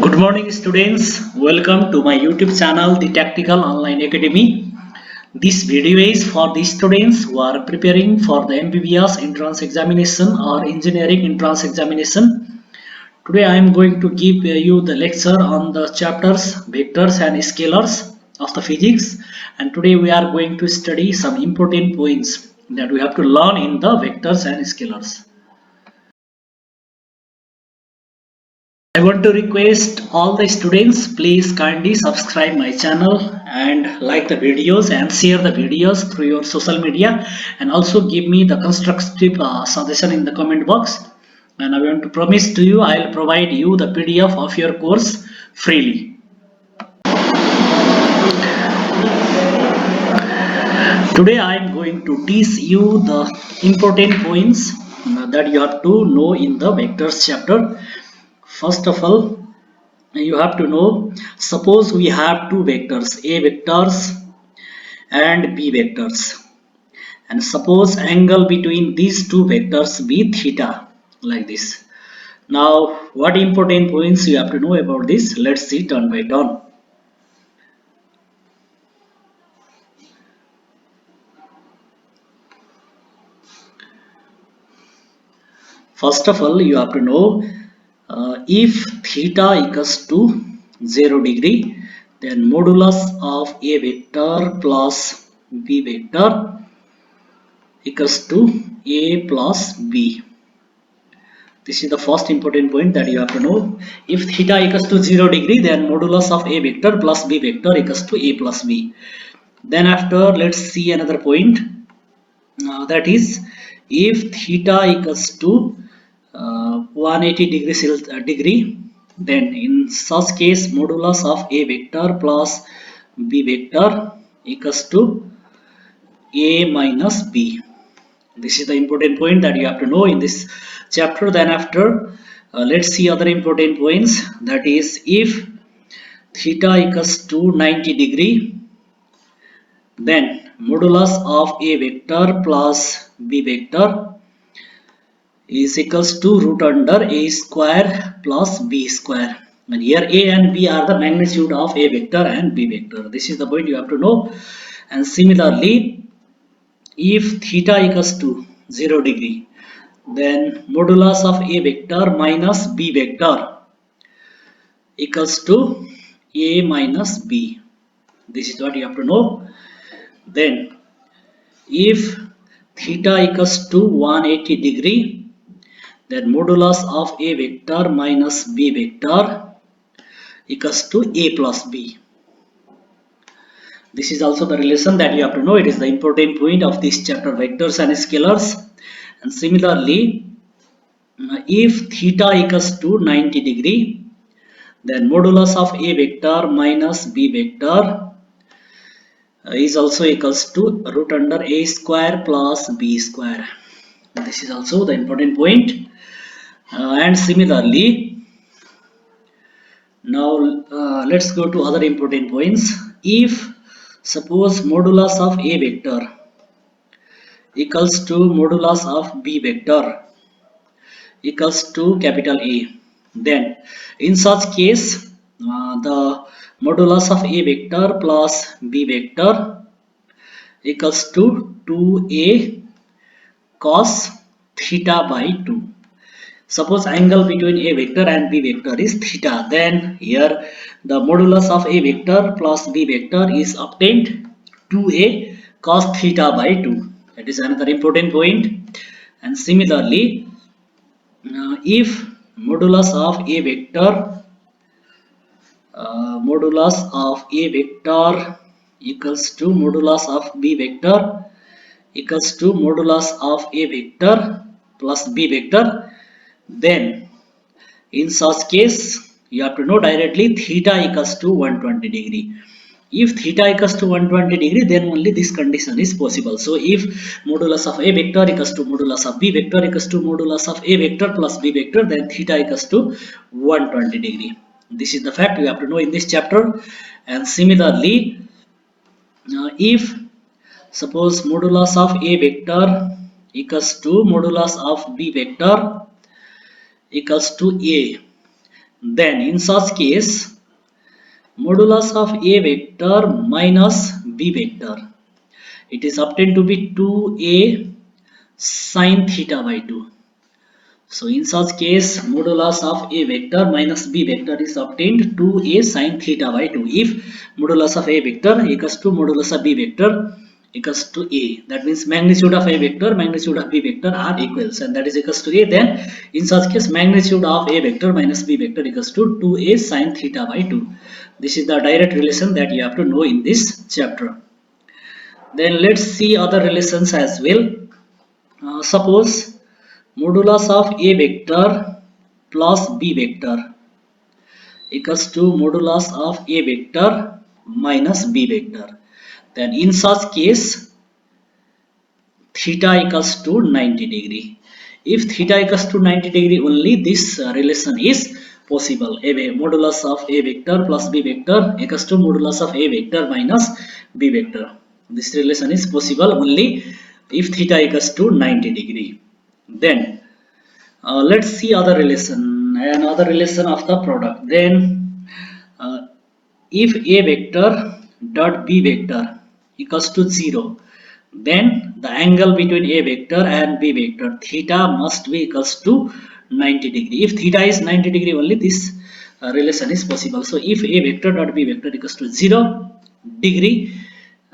Good morning, students. Welcome to my YouTube channel, The Tactical Online Academy. This video is for the students who are preparing for the MBBS entrance examination or engineering entrance examination. Today I am going to give you the lecture on the chapters vectors and scalars of the physics, and today we are going to study some important points that we have to learn in the vectors and scalars. I want to request all the students, please kindly subscribe my channel and like the videos and share the videos through your social media, and also give me the constructive suggestion in the comment box. And I want to promise to you I will provide you the PDF of your course freely. Today I am going to teach you the important points that you have to know in the vectors chapter. First of all, you have to know, suppose we have two vectors, a vectors and b vectors, and suppose angle between these two vectors be theta, like this. Now what important points you have to know about this? Let's see turn by turn. First of all, you have to know, if theta equals to 0 degree, then modulus of a vector plus b vector equals to a plus b. This is the first important point that you have to know. If theta equals to 0 degree, then modulus of a vector plus b vector equals to a plus b. Then after, let's see another point. That is, if theta equals to 180 degree, then in such case modulus of a vector plus b vector equals to a minus b. This is the important point that you have to know in this chapter. Then after, let's see other important points. That is, if theta equals to 90 degree, then modulus of a vector plus b vector is equals to root under a square plus b square. And here a and b are the magnitude of a vector and b vector. This is the point you have to know. And similarly, if theta equals to 0 degree, then modulus of a vector minus b vector equals to a minus b. This is what you have to know. Then if theta equals to 180 degree, then modulus of a vector minus b vector equals to a plus b. This is also the relation that you have to know. It is the important point of this chapter, vectors and scalars. And similarly, if theta equals to 90 degree, then modulus of a vector minus b vector is also equals to root under a square plus b square. This is also the important point. And similarly, now let's go to other important points. If suppose modulus of a vector equals to modulus of b vector equals to capital A, then in such case the modulus of a vector plus b vector equals to 2a cos theta by 2. Suppose angle between a vector and b vector is theta, then here the modulus of a vector plus b vector is obtained 2a cos theta by 2. That is another important point. And similarly, if modulus of a vector equals to modulus of b vector equals to modulus of a vector plus b vector, then in such case you have to know directly theta equals to 120 degree. If theta equals to 120 degree, then only this condition is possible. So if modulus of a vector equals to modulus of b vector equals to modulus of a vector plus b vector, then theta equals to 120 degree. This is the fact you have to know in this chapter. And similarly, if suppose modulus of a vector equals to modulus of b vector equals to a, then in such case, modulus of A vector minus B vector, it is obtained to be 2A sine theta by 2. So in such case, modulus of A vector minus B vector is obtained 2A sine theta by 2. If modulus of A vector equals to modulus of B vector equals to A, that means magnitude of A vector, magnitude of B vector are equals, and that is equals to A, then in such case magnitude of A vector minus B vector equals to 2A sine theta by 2. This is the direct relation that you have to know in this chapter. Then let's see other relations as well. Suppose modulus of A vector plus B vector equals to modulus of A vector minus B vector. Then in such case, theta equals to 90 degree. If theta equals to 90 degree only, this relation is possible. A modulus of A vector plus B vector equals to modulus of A vector minus B vector. This relation is possible only if theta equals to 90 degree. Then let's see other relation, another relation of the product. Then if A vector dot B vector equals to 0, then the angle between A vector and B vector theta must be equals to 90 degree. If theta is 90 degree only, this relation is possible. So if A vector dot B vector equals to 0 degree,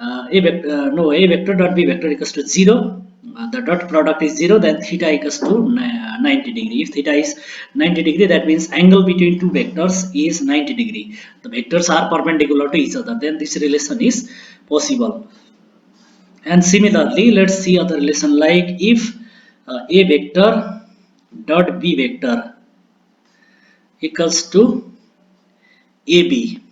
A vector dot B vector equals to 0, the dot product is 0, then theta equals to 90 degree. If theta is 90 degree, that means angle between two vectors is 90 degree. The vectors are perpendicular to each other, then this relation is possible. And similarly, let's see other relation, like if A vector dot B vector equals to AB.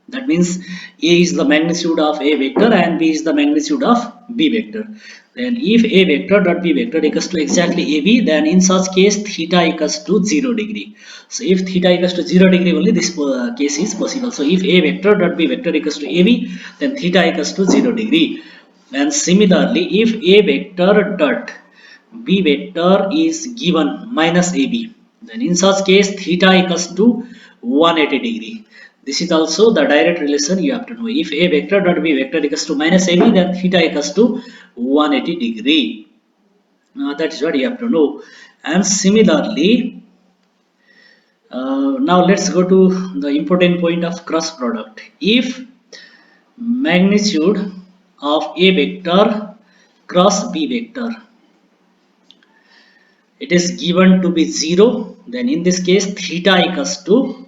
That means A is the magnitude of A vector and B is the magnitude of B vector. Then if A vector dot B vector equals to exactly AB, then in such case theta equals to 0 degree. So if theta equals to 0 degree only, this case is possible. So if A vector dot B vector equals to AB, then theta equals to 0 degree. And similarly, if A vector dot B vector is given minus AB, then in such case theta equals to 180 degree. This is also the direct relation you have to know. If A vector dot B vector equals to minus AB, then theta equals to 180 degree. That is what you have to know. And similarly, now let's go to the important point of cross product. If magnitude of A vector cross B vector, it is given to be 0, then in this case theta equals to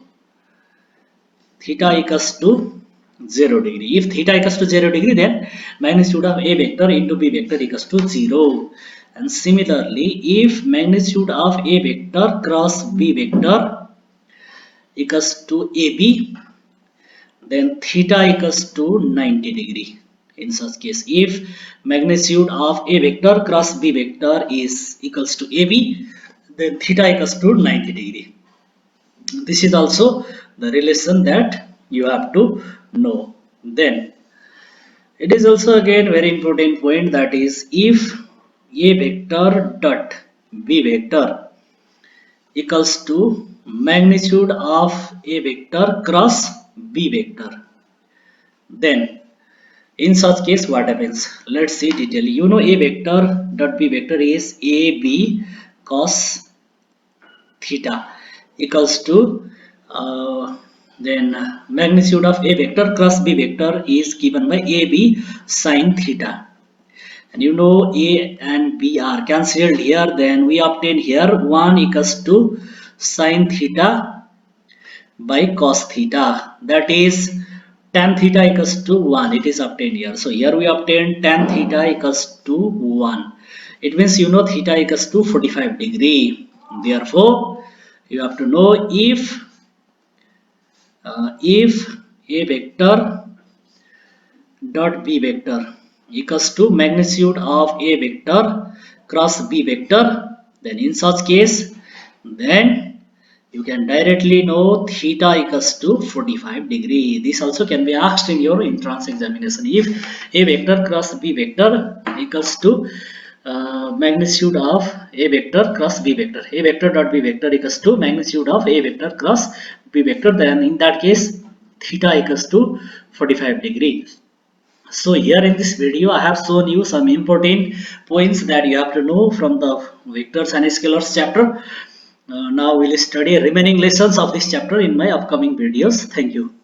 0 degree. If theta equals to 0 degree, then magnitude of A vector into B vector equals to 0. And similarly, if magnitude of A vector cross B vector equals to AB, then theta equals to 90 degree. In such case, if magnitude of A vector cross B vector is equals to AB, then theta equals to 90 degree. This is also the relation that you have to know. Then it is also again very important point, that is if A vector dot B vector equals to magnitude of A vector cross B vector, then in such case what happens? Let's see detail. You know A vector dot B vector is AB cos theta equals to then magnitude of A vector cross B vector is given by AB sine theta. And you know A and B are cancelled here, then we obtain here 1 equals to sine theta by cos theta, that is tan theta equals to 1, it is obtained here. So here we obtain tan theta equals to 1. It means you know theta equals to 45 degree. Therefore you have to know if A vector dot B vector equals to magnitude of A vector cross B vector, then in such case, then you can directly know theta equals to 45 degree. This also can be asked in your entrance examination. If A vector cross B vector equals to magnitude of A vector cross B vector, A vector dot B vector equals to magnitude of A vector cross be vector, then in that case theta equals to 45 degree. So here in this video I have shown you some important points that you have to know from the vectors and scalars chapter. Now we'll study remaining lessons of this chapter in my upcoming videos. Thank you.